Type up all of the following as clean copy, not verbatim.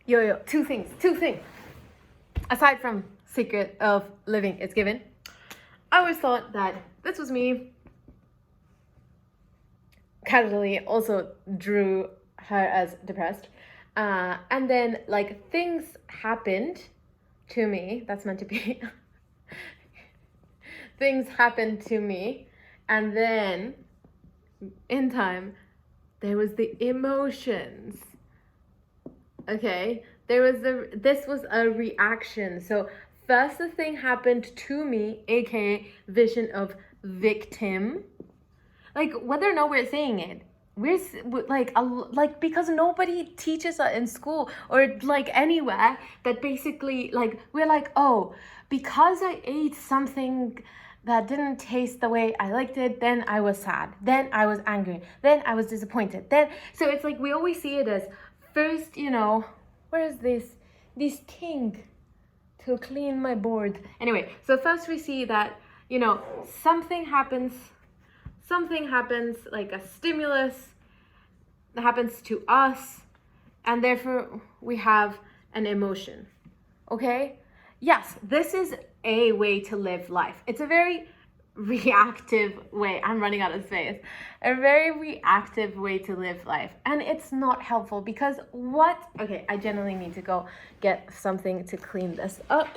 Two things. Aside from secret of living is given, I always thought that this was me. Casually also drew her as depressed. And then like things happened to me. That's meant to be. Things happened to me. And then in time, there was the emotions. Okay, this was a reaction. So first the thing happened to me, aka vision of victim. Like whether or not we're saying it, we're like because nobody teaches us in school or like anywhere that basically like we're like, oh, because I ate something that didn't taste the way I liked it, then I was sad, then I was angry, then I was disappointed, then so it's like we always see it as first, where is this thing to clean my board? Anyway, so first we see that, something happens, like a stimulus that happens to us, and therefore we have an emotion. Okay? Yes, this is a way to live life. It's a very reactive way. I'm running out of space. A very reactive way to live life. And it's not helpful because okay, I generally need to go get something to clean this up.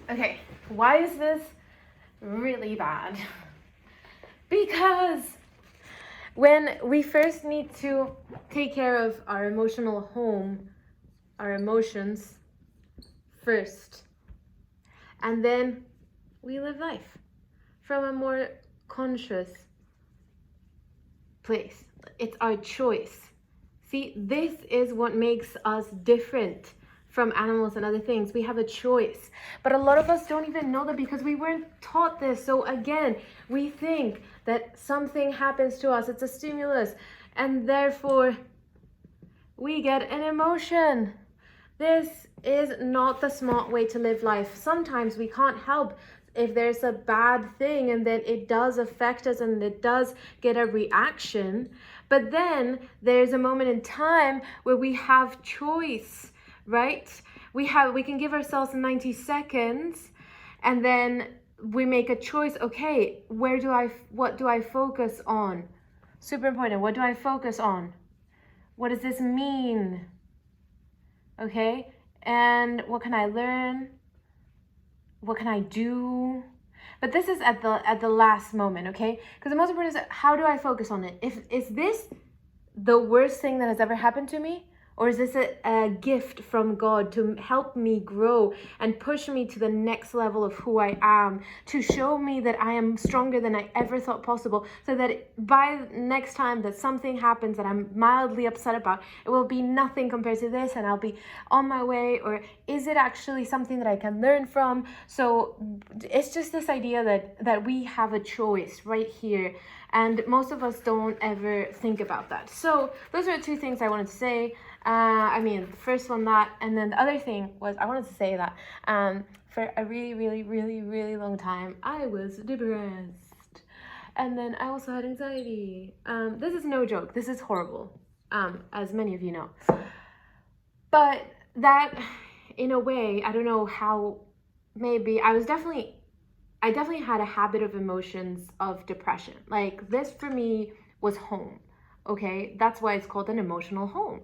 Okay, why is this really bad? Because when we first need to take care of our emotional home, our emotions first, and then we live life from a more conscious place. It's our choice. See, this is what makes us different from animals and other things. We have a choice. But a lot of us don't even know that because we weren't taught this. So again, we think that something happens to us, it's a stimulus, and therefore we get an emotion. This is not the smart way to live life. Sometimes we can't help if there's a bad thing and then it does affect us and it does get a reaction. But then there's a moment in time where we have choice, right? We can give ourselves 90 seconds and then we make a choice. Okay, what do I focus on? Super important. What do I focus on? What does this mean? Okay, and what can I learn? What can I do? But this is at the last moment, okay? Because the most important is how do I focus on it? Is this the worst thing that has ever happened to me? Or is this a gift from God to help me grow and push me to the next level of who I am, to show me that I am stronger than I ever thought possible, so that by next time that something happens that I'm mildly upset about, it will be nothing compared to this and I'll be on my way? Or is it actually something that I can learn from? So it's just this idea that we have a choice right here. And most of us don't ever think about that. So those are two things I wanted to say. The first one that, and then the other thing was I wanted to say that for a really, really, really, really long time, I was depressed. And then I also had anxiety. This is no joke. This is horrible, as many of you know. But that, in a way, I don't know how, maybe I definitely had a habit of emotions of depression. Like this for me was home. Okay, that's why it's called an emotional home.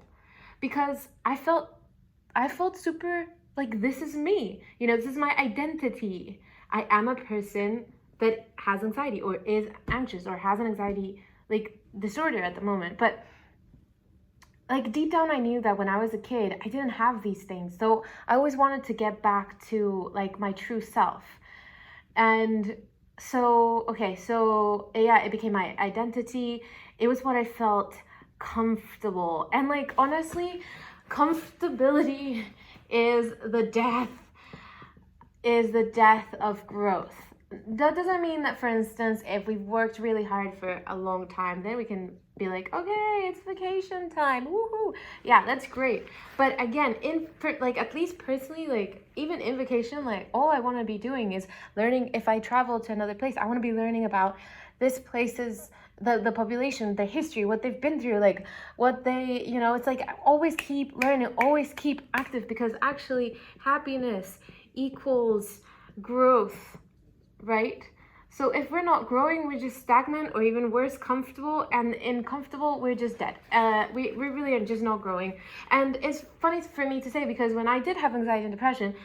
Because I felt super like this is me. This is my identity. I am a person that has anxiety or is anxious or has an anxiety like disorder at the moment. But like deep down I knew that when I was a kid, I didn't have these things. So I always wanted to get back to like my true self. And so, yeah, it became my identity. It was what I felt comfortable. And like, honestly, comfortability is the death of growth. That doesn't mean that, for instance, if we've worked really hard for a long time, then we can be like, okay, it's vacation time, woohoo. Yeah, that's great. But again, at least personally, like even in vacation, like all I want to be doing is learning. If I travel to another place, I want to be learning about this place's the population, the history, what they've been through, like what they, it's like always keep learning, always keep active, because actually happiness equals growth, right? So if we're not growing, we're just stagnant, or even worse, comfortable. And in comfortable, we're just dead. We really are just not growing. And it's funny for me to say, because when I did have anxiety and depression,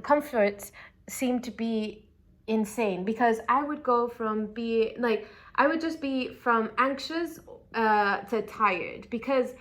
comforts seemed to be insane, because I would go from I would just be from anxious to tired, because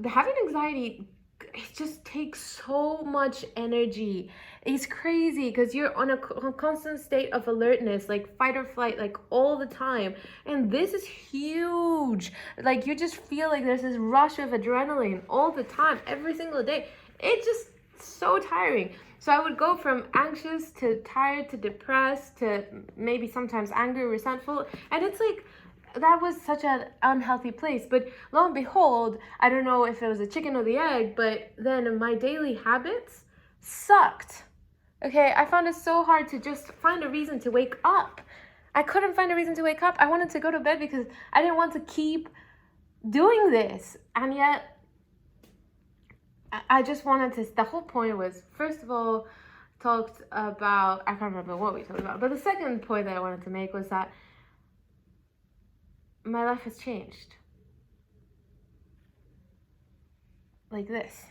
having anxiety, it just takes so much energy. It's crazy, because you're on a constant state of alertness, like fight or flight, like all the time. And this is huge. Like you just feel like there's this rush of adrenaline all the time, every single day. It's just so tiring. So I would go from anxious to tired to depressed to maybe sometimes angry, resentful. And it's like, that was such an unhealthy place. But lo and behold, I don't know if it was the chicken or the egg, but then my daily habits sucked. Okay, I found it so hard to just find a reason to wake up. I couldn't find a reason to wake up. I wanted to go to bed because I didn't want to keep doing this. And yet, I just wanted to, the whole point was, first of all, talked about, I can't remember what we talked about, but the second point that I wanted to make was that my life has changed. Like this.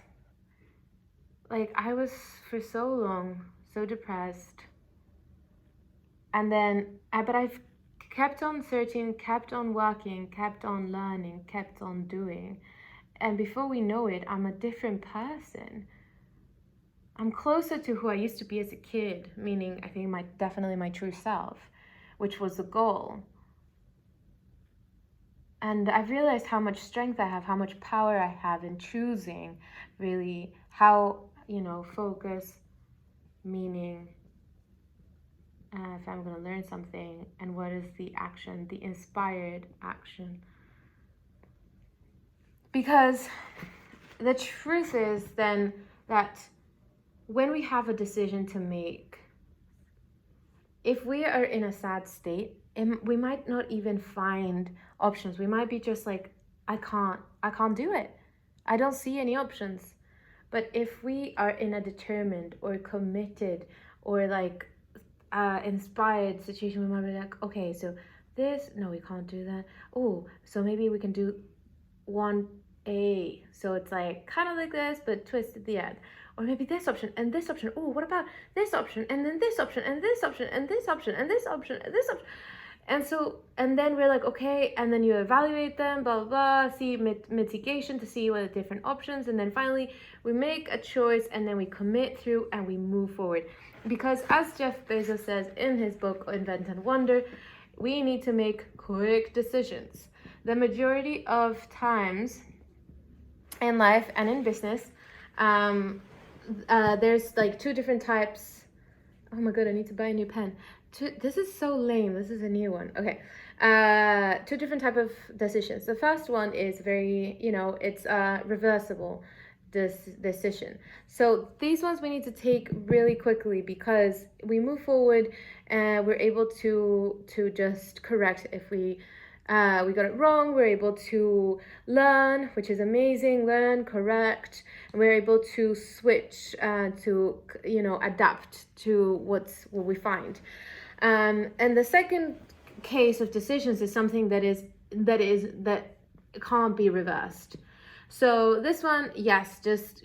Like I was for so long so depressed. And then, but I've kept on searching, kept on working, kept on learning, kept on doing. And before we know it, I'm a different person. I'm closer to who I used to be as a kid, meaning I think definitely my true self, which was the goal. And I've realized how much strength I have, how much power I have in choosing really how, focus, meaning, if I'm going to learn something, and what is the action, the inspired action. Because the truth is then that when we have a decision to make, if we are in a sad state, we might not even find options. We might be just like, I can't do it. I don't see any options. But if we are in a determined or committed or inspired situation, we might be like, okay, so this, no, we can't do that. Oh, so maybe we can do 1A. So it's like kind of like this, but twist at the end. Or maybe this option and this option. Oh, what about this option? And then this option and this option and this option and this option and this option. And then we're like, okay, and then you evaluate them, blah, blah, blah, see mitigation to see what are the different options. And then finally we make a choice, and then we commit through and we move forward. Because as Jeff Bezos says in his book, Invent and Wonder, we need to make quick decisions. The majority of times in life and in business, there's like two different types. Oh my god, I need to buy a new pen. This is so lame. This is a new one. Okay. Two different type of decisions. The first one is very, it's a reversible decision. So these ones we need to take really quickly, because we move forward and we're able to just correct if we got it wrong. We're able to learn, which is amazing, correct, and we're able to switch to adapt to what we find. And the second case of decisions is something that can't be reversed. So this one, yes, just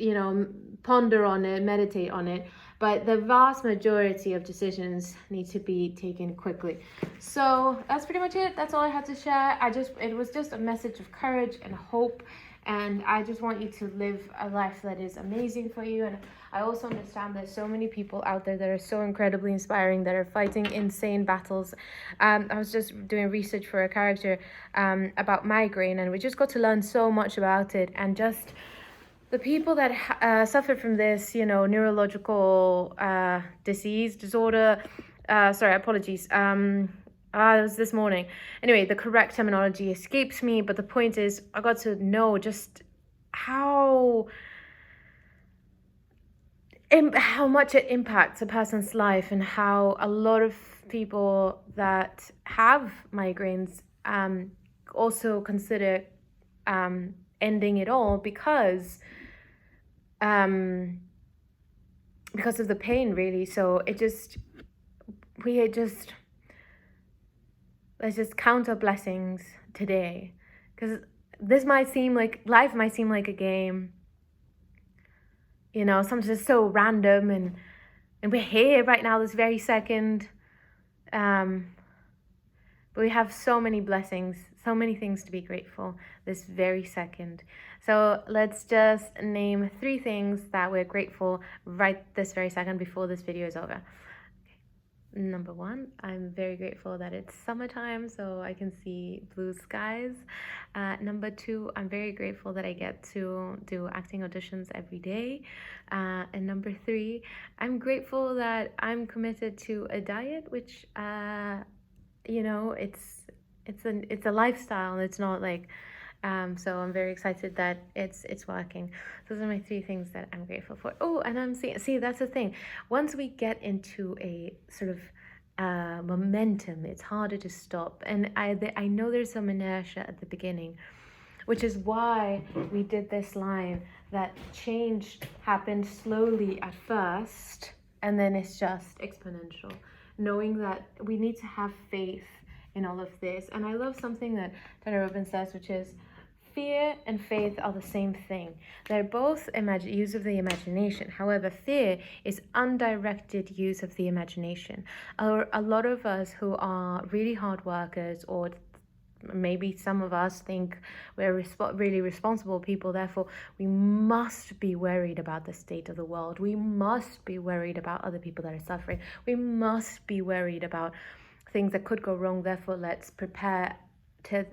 ponder on it, meditate on it. But the vast majority of decisions need to be taken quickly. So that's pretty much it. That's all I had to share. It was just a message of courage and hope. And I just want you to live a life that is amazing for you. And I also understand there's so many people out there that are so incredibly inspiring, that are fighting insane battles. I was just doing research for a character about migraine, and we just got to learn so much about it. And just the people that suffer from this, neurological disorder, apologies. It was this morning. Anyway, the correct terminology escapes me, but the point is, I got to know just how much it impacts a person's life, and how a lot of people that have migraines also consider ending it all because of the pain, really. So let's just count our blessings today, because life might seem like a game, something just so random, and we're here right now, this very second. But we have so many blessings, so many things to be grateful this very second. So let's just name 3 things that we're grateful right this very second before this video is over. Number 1, I'm very grateful that it's summertime, so I can see blue skies. Number 2, I'm very grateful that I get to do acting auditions every day. And number 3, I'm grateful that I'm committed to a diet, which it's a lifestyle. It's not like so I'm very excited that it's working. Those are my 3 things that I'm grateful for. Oh, and I'm see that's the thing. Once we get into a sort of momentum, it's harder to stop. And I know there's some inertia at the beginning, which is why we did this line that change happened slowly at first, and then it's just exponential. Knowing that we need to have faith in all of this. And I love something that Tony Robbins says, which is fear and faith are the same thing. They're both use of the imagination. However, fear is undirected use of the imagination. A lot of us who are really hard workers, or maybe some of us think we're really responsible people, therefore we must be worried about the state of the world. We must be worried about other people that are suffering. We must be worried about things that could go wrong. Therefore, let's prepare to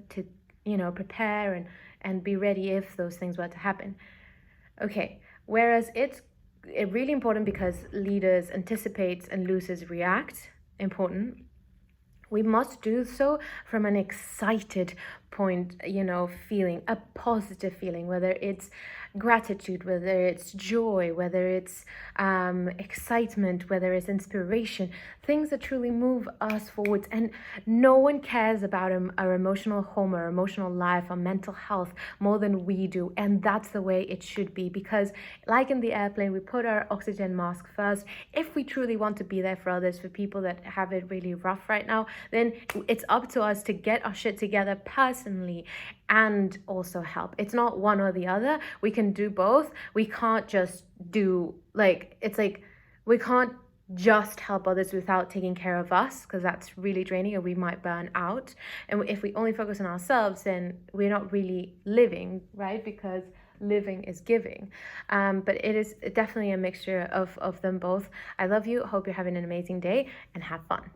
prepare and be ready if those things were to happen. Okay, whereas it's really important because leaders anticipate and losers react. Important. We must do so from an excited point, feeling, a positive feeling, whether it's gratitude, whether it's joy, whether it's excitement, whether it's inspiration, things that truly move us forwards. And no one cares about our emotional home, our emotional life, our mental health more than we do. And that's the way it should be, because like in the airplane, we put our oxygen mask first. If we truly want to be there for others, for people that have it really rough right now, then it's up to us to get our shit together personally and also help. It's not one or the other. We can do both. We can't just do we can't just help others without taking care of us, because that's really draining and we might burn out. And if we only focus on ourselves, then we're not really living, right? Because living is giving. But it is definitely a mixture of them both. I love you. Hope you're having an amazing day and have fun.